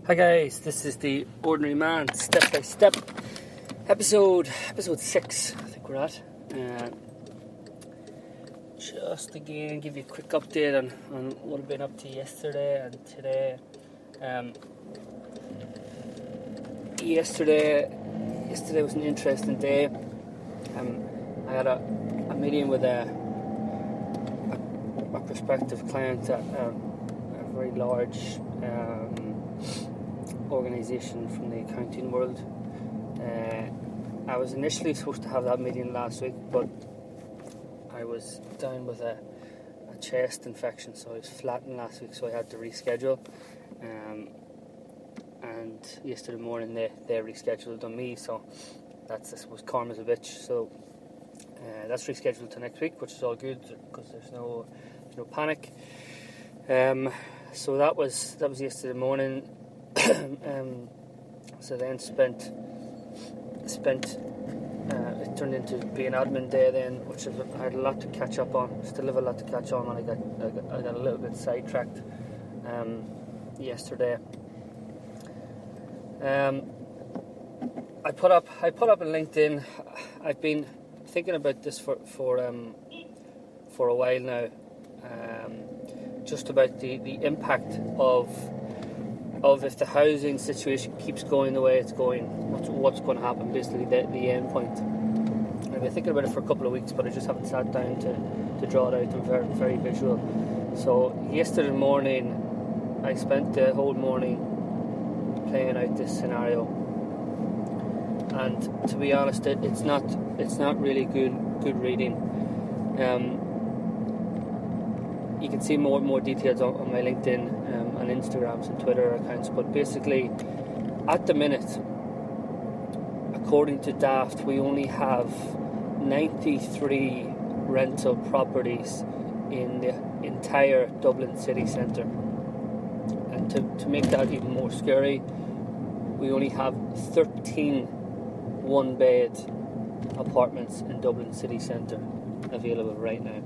Hi guys, this is the Ordinary Man Step by Step episode 6 I think we're at. Just again give you a quick update on what I've been up to yesterday and today. Yesterday was an interesting day. I had a meeting with a prospective client at a very large organisation from the accounting world. I was initially supposed to have that meeting last week, but I was down with a chest infection, so I was flattened last week, so I had to reschedule. And yesterday morning they rescheduled on me, so that's, I suppose, karma's a bitch. So that's rescheduled to next week, which is all good because there's no panic. So that was yesterday morning. So then spent it turned into being admin day then, which I had a lot to catch up on. Still have a lot to catch on, and I got a little bit sidetracked yesterday. I put up on LinkedIn. I've been thinking about this for a while now. Just about the impact of if the housing situation keeps going the way it's going, what's going to happen, basically the end point. I've been thinking about it for a couple of weeks, but I just haven't sat down to draw it out. I'm very, very visual. So yesterday morning, I spent the whole morning playing out this scenario, and to be honest, it's not really good reading. You can see more details on my LinkedIn and Instagrams and Twitter accounts, but basically at the minute, according to Daft, we only have 93 rental properties in the entire Dublin city centre. And to make that even more scary, we only have 13 one-bed apartments in Dublin city centre available right now.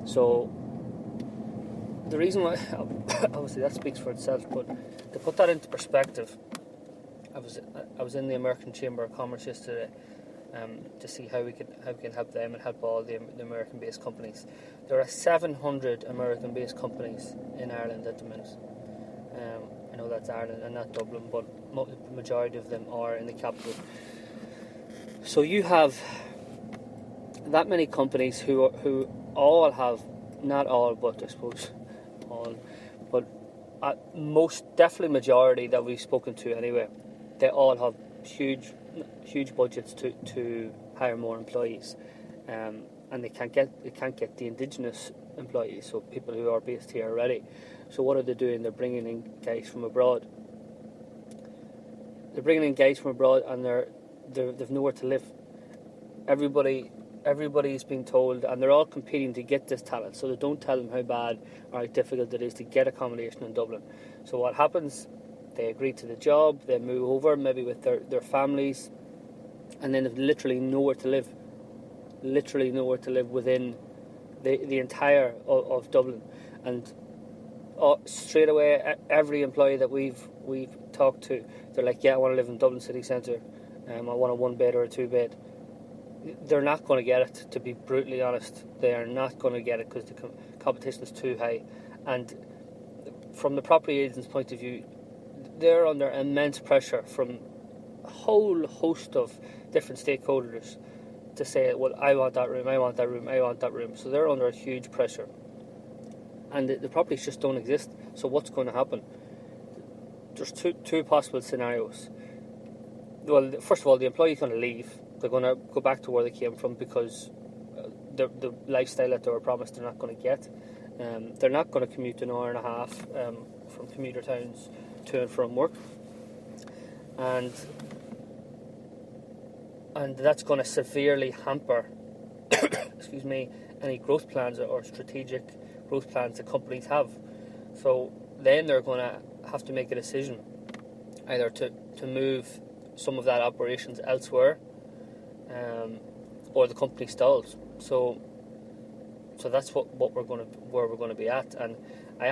So the reason why, obviously that speaks for itself, but to put that into perspective, I was in the American Chamber of Commerce yesterday to see how we can help them and help all the American-based companies. There are 700 American-based companies in Ireland at the minute. I know that's Ireland and not Dublin, but the majority of them are in the capital. So you have that many companies who all have, not all, but I suppose all, but most definitely majority that we've spoken to anyway, they all have huge budgets to hire more employees, and they can't get the indigenous employees, so people who are based here already. So what are they doing? They're bringing in guys from abroad. And they've nowhere to live. Everybody's being told, and they're all competing to get this talent, so they don't tell them how bad or how difficult it is to get accommodation in Dublin. So what happens? They agree to the job, they move over maybe with their families, and then they've literally nowhere to live within the entire of Dublin. And straight away, every employee that we've talked to, they're like, yeah, I want to live in Dublin city centre, I want a one bed or a two bed. They're not going to get it, to be brutally honest. They are not going to get it because the competition is too high. And from the property agent's point of view, they're under immense pressure from a whole host of different stakeholders to say, well, I want that room, I want that room, I want that room. So they're under a huge pressure. And the properties just don't exist. So what's going to happen? There's two possible scenarios. Well, first of all, the employee's going to leave. They're going to go back to where they came from because the lifestyle that they were promised they're not going to get. They're not going to commute an hour and a half from commuter towns to and from work, and that's going to severely hamper excuse me, any growth plans or strategic growth plans that companies have. So then they're going to have to make a decision, either to move some of that operations elsewhere, or the company stalls. So that's where we're going to be at. And I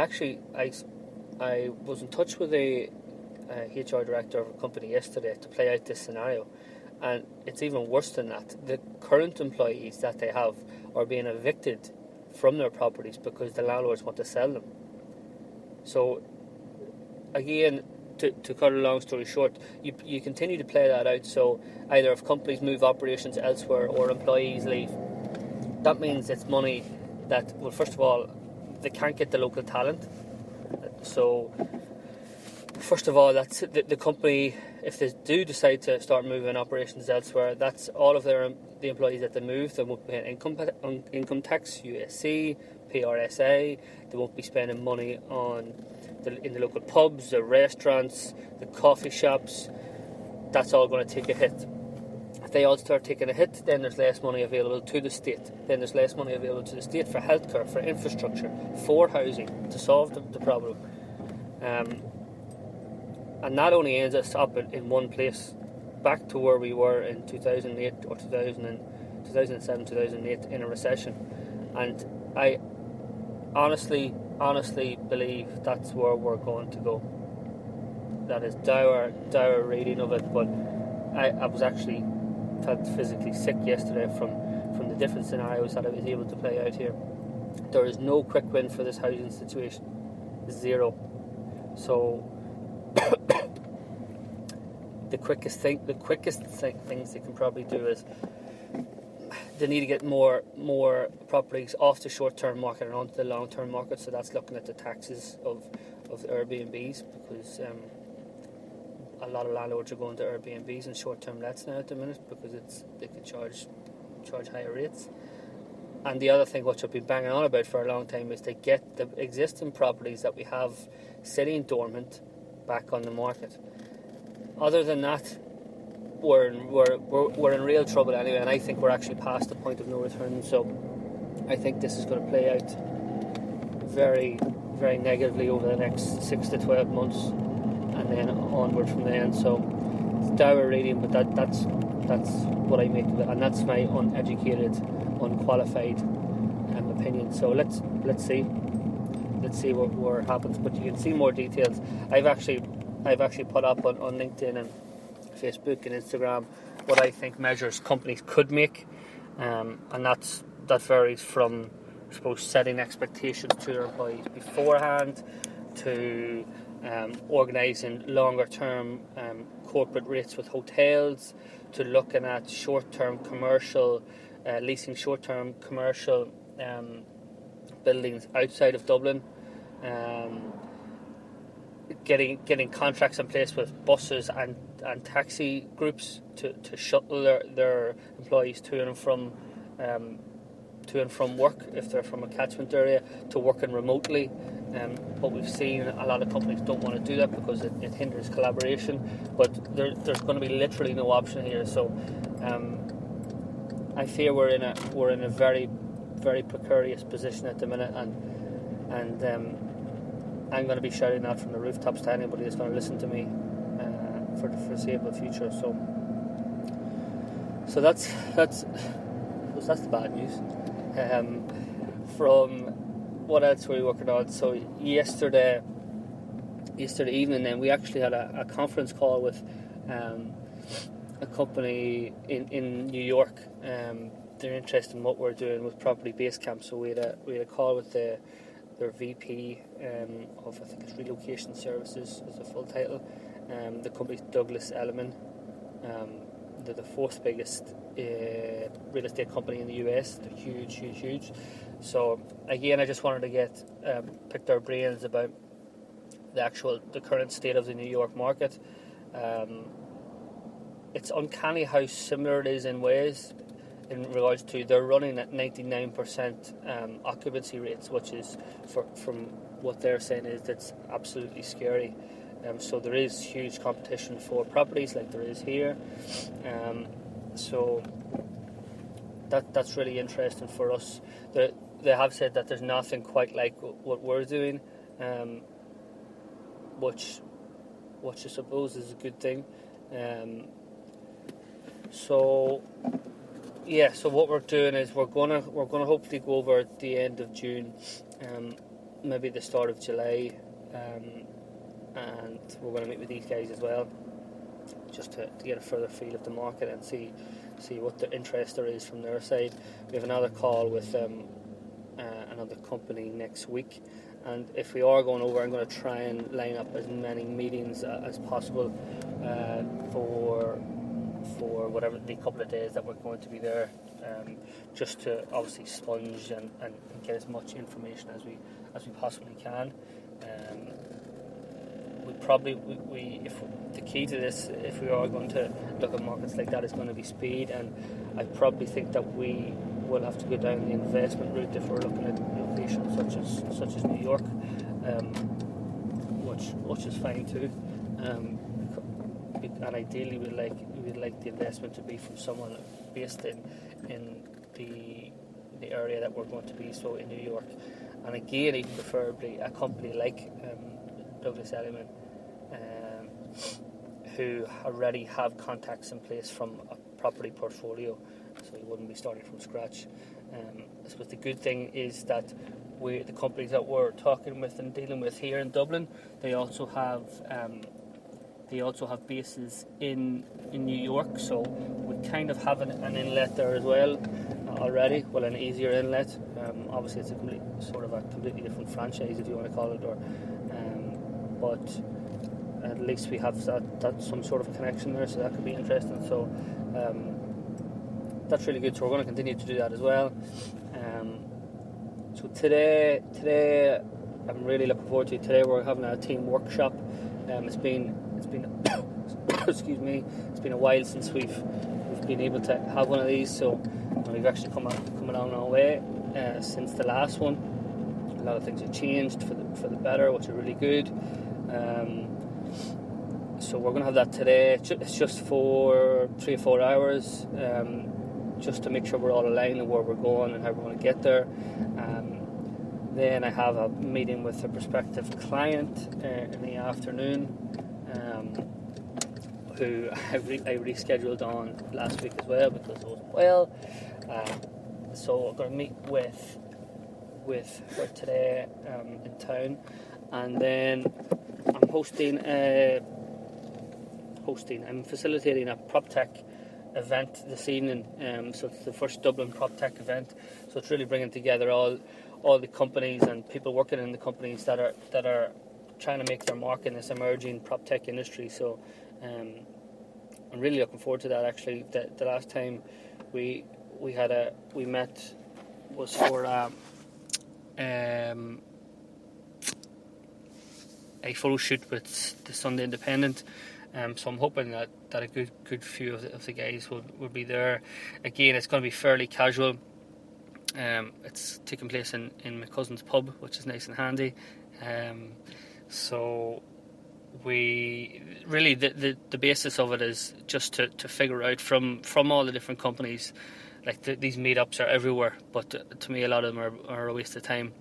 I was in touch with a HR director of a company yesterday to play out this scenario, and it's even worse than that. The current employees that they have are being evicted from their properties because the landlords want to sell them. So again, to cut a long story short, you continue to play that out. So either if companies move operations elsewhere or employees leave, that means it's money that, well, first of all, they can't get the local talent. So first of all, that's the company, if they do decide to start moving operations elsewhere, that's all of the employees that they move. They won't pay income tax, USC, PRSA. They won't be spending money in the local pubs, the restaurants, the coffee shops. That's all going to take a hit. If they all start taking a hit, then there's less money available to the state. Then there's less money available to the state for healthcare, for infrastructure, for housing, to solve the problem. And that only ends us up in one place, back to where we were in 2008 or 2007, 2008, in a recession. And I honestly believe that's where we're going to go. That is dour reading of it, but I was actually felt physically sick yesterday from the different scenarios that I was able to play out here. There is no quick win for this housing situation. Zero. So the quickest things they can probably do is they need to get more properties off the short-term market and onto the long-term market. So that's looking at the taxes of the Airbnbs, because a lot of landlords are going to Airbnbs and short-term lets now at the minute, because they can charge higher rates. And the other thing, which I've been banging on about for a long time, is to get the existing properties that we have sitting dormant back on the market. Other than that, we're in real trouble anyway, and I think we're actually past the point of no return. So I think this is going to play out very, very negatively over the next 6 to 12 months, and then onward from then. So it's dour reading, but that's what I make of it, and that's my uneducated, unqualified opinion. So let's see what happens. But you can see more details. I've actually put up on LinkedIn and Facebook and Instagram what I think measures companies could make, and that varies from, I suppose, setting expectations to their employees beforehand, to organising longer term corporate rates with hotels, to looking at short-term commercial leasing short-term commercial buildings outside of Dublin, getting contracts in place with buses and taxi groups to shuttle their employees to and from work if they're from a catchment area, to working remotely. But we've seen a lot of companies don't want to do that because it hinders collaboration. But there's going to be literally no option here. So I fear we're in a very, very precarious position at the minute, and I'm going to be shouting that from the rooftops to anybody that's going to listen to me for the foreseeable future. So that's the bad news. From what else were we working on? So yesterday evening, then we actually had a conference call with a company in New York. They're interested in what we're doing with Property Basecamp. So we had a call with their VP of, I think it's Relocation Services is the full title. The company's Douglas Elliman. They're the fourth biggest real estate company in the US. They're huge. So again, I just wanted to pick their brains about the current state of the New York market. It's uncanny how similar it is in ways, in regards to they're running at 99% occupancy rates, which is, from what they're saying, is that's absolutely scary. So there is huge competition for properties like there is here. So that's really interesting for us. They have said that there's nothing quite like what we're doing, which I suppose is a good thing. So what we're doing is we're gonna hopefully go over at the end of June, maybe the start of July, and we're going to meet with these guys as well, just to get a further feel of the market and see what the interest there is from their side. We have another call with another company next week, and if we are going over, I'm going to try and line up as many meetings as possible for whatever the couple of days that we're going to be there, just to obviously sponge and get as much information as we possibly can. If the key to this, if we are going to look at markets like that, is going to be speed, and I probably think that we will have to go down the investment route if we're looking at locations such as New York, which is fine too. And ideally, we'd like the investment to be from someone based in the area that we're going to be, so in New York, and again, even preferably a company like Douglas Elliman, who already have contacts in place from a property portfolio, so we wouldn't be starting from scratch. I suppose the good thing is that the companies that we're talking with and dealing with here in Dublin, they also have bases in New York, so we kind of have an inlet there as well already. Well, an easier inlet. Obviously, it's a completely different franchise, if you want to call it, but at least we have that some sort of connection there, so that could be interesting. So that's really good. So we're going to continue to do that as well. So today I'm really looking forward to it. Today we're having a team workshop. It's been excuse me, it's been a while since we've been able to have one of these, so we've actually come along our way since the last one. A lot of things have changed for the better, which are really good. So we're going to have that today. It's just for 3 or 4 hours, just to make sure we're all aligned on where we're going and how we're going to get there. Then I have a meeting with a prospective client in the afternoon, who I rescheduled on last week as well because it wasn't well. So I'm going to meet with her today in town, and then I'm facilitating a PropTech event this evening. So it's the first Dublin PropTech event. So it's really bringing together all the companies and people working in the companies that are trying to make their mark in this emerging PropTech industry. So I'm really looking forward to that. Actually, the last time we met was for a photo shoot with the Sunday Independent. So I'm hoping that a good few of the guys will be there. Again, it's going to be fairly casual. It's taking place in my cousin's pub, which is nice and handy. So we really the basis of it is just to figure out from all the different companies. Like these meetups are everywhere, but to me a lot of them are a waste of time.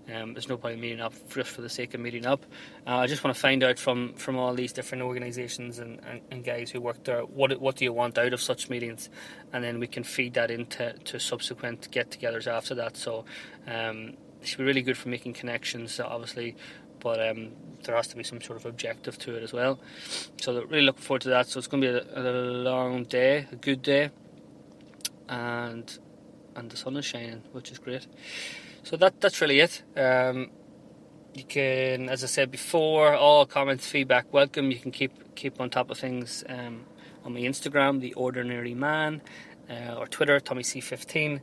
There's no point meeting up just for the sake of meeting up. I just want to find out from all these different organisations and guys who work there, what do you want out of such meetings, and then we can feed that into subsequent get-togethers after that. So it should be really good for making connections, obviously, but there has to be some sort of objective to it as well. So really looking forward to that. So it's going to be a long day, a good day, and the sun is shining, which is great. So that's really it. You can, as I said before, all comments, feedback welcome. You can keep on top of things on my Instagram, The Ordinary Man, or Twitter, TommyC15,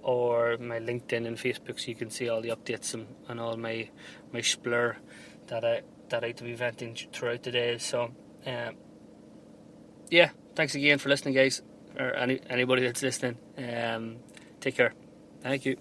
or my LinkedIn and Facebook, so you can see all the updates and all my splur that I to be venting throughout the day. So yeah, thanks again for listening, guys, or anybody that's listening. Take care. Thank you.